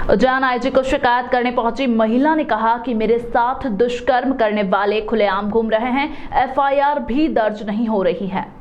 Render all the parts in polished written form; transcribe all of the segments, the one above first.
Ujjain IG को शिकायत करने पहुंची महिला ने कहा कि मेरे साथ दुष्कर्म करने वाले खुलेआम घूम रहे हैं, एफआईआर भी दर्ज नहीं हो रही है।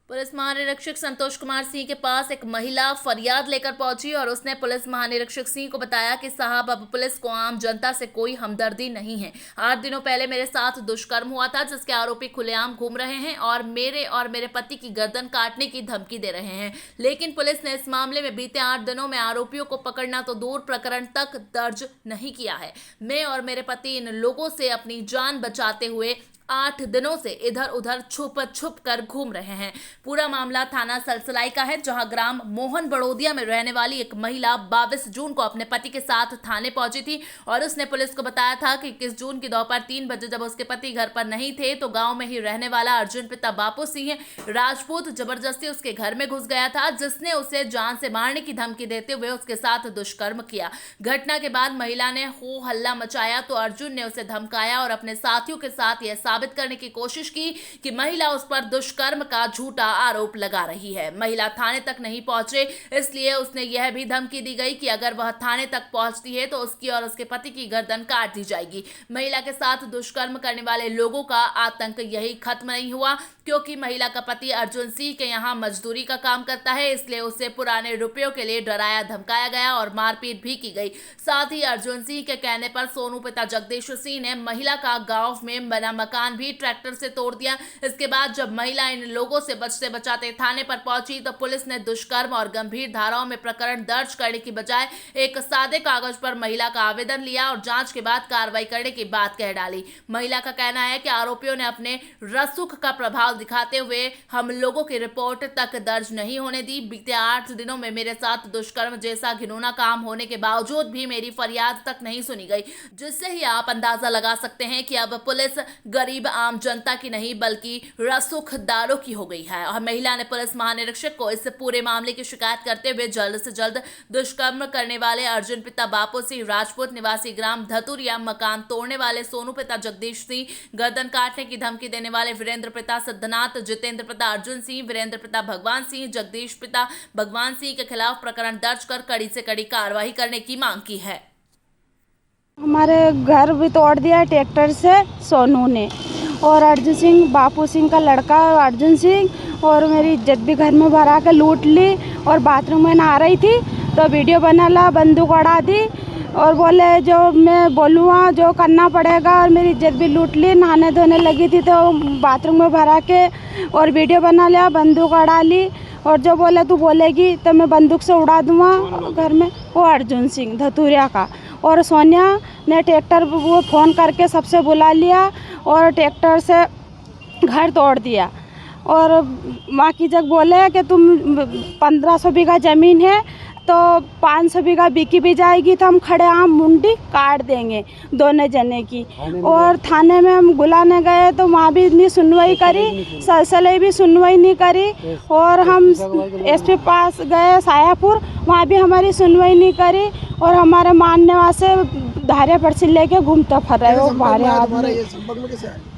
पुलिस महानिरीक्षक संतोष कुमार सिंह के पास एक महिला फरियाद लेकर पहुंची और उसने पुलिस महानिरीक्षक सिंह को बताया कि साहब, अब पुलिस को आम जनता से कोई हमदर्दी नहीं है। 8 दिनों पहले मेरे साथ दुष्कर्म हुआ था, जिसके आरोपी खुलेआम घूम रहे हैं और मेरे पति की गर्दन काटने की धमकी दे रहे हैं। लेकिन पुलिस ने इस मामले में बीते 8 दिनों में आरोपियों को पकड़ना तो दूर, प्रकरण तक दर्ज नहीं किया है। मैं और मेरे पति इन लोगों से अपनी जान बचाते हुए 8 दिनों से इधर उधर छुप कर घूम रहे हैं। पूरा मामला थाना सलसलाई का है, जहां ग्राम मोहन बड़ोदिया में रहने वाली एक महिला 22 जून को अपने पति के साथ थाने पहुंची थी और उसने पुलिस को बताया था कि 21 जून की दोपहर 3 बजे जब उसके पति घर पर नहीं थे तो गांव में ही रहने वाला अर्जुन पिता बापू सिंह राजपूत जबरदस्ती उसके घर में घुस गया था, जिसने उसे जान से मारने की धमकी देते हुए उसके साथ दुष्कर्म किया। घटना के बाद महिला ने हो हल्ला मचाया तो अर्जुन ने उसे धमकाया और अपने साथियों के साथ यह साबित करने की कोशिश की कि महिला उस पर दुष्कर्म का झूठा आरोप लगा रही है। महिला थाने तक नहीं पहुंचे, इसलिए उसने यह भी धमकी दी गई कि अगर वह थाने तक पहुंचती है तो उसकी और उसके पति की गर्दन काट दी जाएगी। महिला के साथ दुष्कर्म करने वाले लोगों का आतंक यही खत्म नहीं हुआ, क्योंकि महिला का पति अर्जुन सिंह के यहाँ मजदूरी का काम करता है, इसलिए उसे पुराने रुपयों के लिए डराया धमकाया गया और मारपीट भी की गई। साथ ही अर्जुन सिंह के कहने पर सोनू पिता जगदीश सिंह ने महिला का गांव में बना मकान भी ट्रैक्टर से तोड़ दिया। इसके बाद जब महिला इन लोगों से बचते बचाते थाने पर पहुंची तो पुलिस ने दुष्कर्म और गंभीर धाराओं में प्रकरण दर्ज करने की बजाय एक सादे कागज पर महिला का आवेदन लिया और जांच के बाद कार्रवाई करने की बात कह डाली। महिला का कहना है कि आरोपियों ने अपने रसूख का प्रभाव दिखाते हुए हम लोगों की रिपोर्ट तक दर्ज नहीं होने दी। बीते 8 दिनों में मेरे साथ दुष्कर्म जैसा घिनौना काम होने के बावजूद भी मेरी फरियाद तक नहीं सुनी गई, जिससे ही आप अंदाजा लगा सकते हैं कि अब पुलिस गरीब आम जनता की नहीं बल्कि रसूखदारों की हो गई है। और महिला ने पुलिस महानिरीक्षक को इस पूरे मामले की शिकायत करते हुए जल्द से जल्द दुष्कर्म करने वाले अर्जुन पिता बापू सिंह राजपूत निवासी ग्राम धतुरिया, मकान तोड़ने वाले सोनू पिता जगदीश सिंह, गर्दन काटने की धमकी देने वाले वीरेंद्र पिता सिद्धनाथ, जितेंद्र पिता अर्जुन सिंह, वीरेंद्र पिता भगवान सिंह, जगदीश पिता भगवान सिंह के खिलाफ प्रकरण दर्ज कर कड़ी से कड़ी कार्रवाई करने की मांग की है। हमारे घर भी तोड़ दिया ट्रैक्टर से सोनू ने, और अर्जुन सिंह बापू सिंह का लड़का अर्जुन सिंह, और मेरी इज्जत भी घर में भरा के लूट ली। और बाथरूम में नहा रही थी तो वीडियो बना ला, बंदूक उड़ा दी और बोले जो मैं बोलूँगा जो करना पड़ेगा, और मेरी इज्जत भी लूट ली। नहाने धोने लगी थी तो बाथरूम में भरा के और वीडियो बना लिया, बंदूक उड़ा ली, और जो बोले तू बोलेगी तो मैं बंदूक से उड़ा दूँगा घर में। वो अर्जुन सिंह धतुरिया का। और सोनिया ने ट्रैक्टर वो फ़ोन करके सबसे बुला लिया और ट्रैक्टर से घर तोड़ दिया। और माँ की जग बोले कि तुम 1500 बीघा ज़मीन है तो 500 बीघा बिकी भी जाएगी तो हम खड़े आम मुंडी काट देंगे दोनों जने की। और थाने में हम बुलाने गए तो वहाँ भी इतनी सुनवाई करी, सलसलाई भी सुनवाई नहीं करी। और हम एसपी पास गए सायापुर, वहाँ भी हमारी सुनवाई नहीं करी। और हमारे मानने वाले धारे पर्ची लेके घूमते फिर रहे हो हमारे आदमी,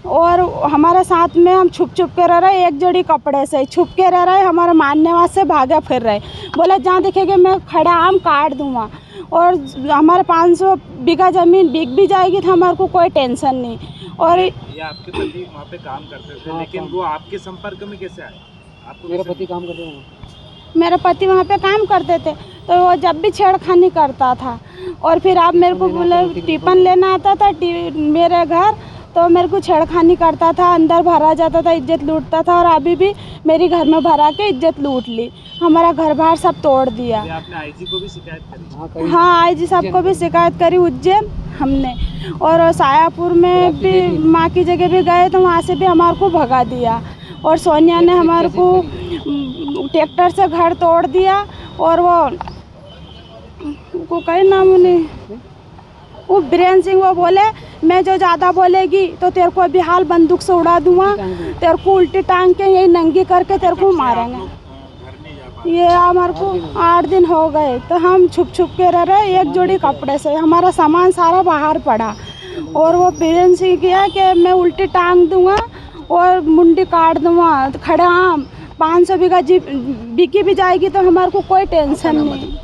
और हमारे साथ में हम छुप के रह रहे, एक जोड़ी कपड़े से छुप के रह रहे। हमारे मानने वाले से भागे फिर रहे, बोले जहाँ दिखेंगे मैं खड़ा आम काट दूँगा। और हमारे 500 बीघा ज़मीन बिक भी जाएगी तो हमारे को कोई टेंशन नहीं। और ये आपके पति वहाँ पे काम करते थे, लेकिन वो आपके संपर्क में कैसे आए? आपको मेरा पति काम करते थे, मेरे पति वहाँ पे काम करते थे तो वो जब भी छेड़खानी करता था। और फिर आप मेरे को बोले टिफिन लेना आता था मेरे घर तो मेरे को छेड़खानी करता था, अंदर भरा जाता था, इज्जत लूटता था। और अभी भी मेरी घर में भरा के इज्जत लूट ली, हमारा घर बाहर सब तोड़ दिया। आपने आईजी को भी शिकायत करी? हाँ, आईजी साहब को भी शिकायत करी उज्जैन हमने। और सायापुर में भी माँ की जगह भी गए तो वहाँ से भी हमारे को भगा दिया। और सोनिया ने हमारे को ट्रैक्टर से घर तोड़ दिया। और वो कई नाम उन्हें वो बीरेन सिंह, वो बोले मैं जो ज़्यादा बोलेगी तो तेरे को अभी हाल बंदूक से उड़ा दूंगा, तेरे को उल्टी टांग के यही नंगी करके तेरे को मारेंगे। ये हमारे को 8 दिन हो गए तो हम छुप के रह रहे, एक जोड़ी कपड़े से हमारा सामान सारा बाहर पड़ा। और वो बीरेन सिंह किया कि मैं उल्टी टांग दूंगा और मुंडी काट दूंगा, खड़े आम 500 बीघा बिकी भी जाएगी तो हमारे को कोई टेंशन नहीं।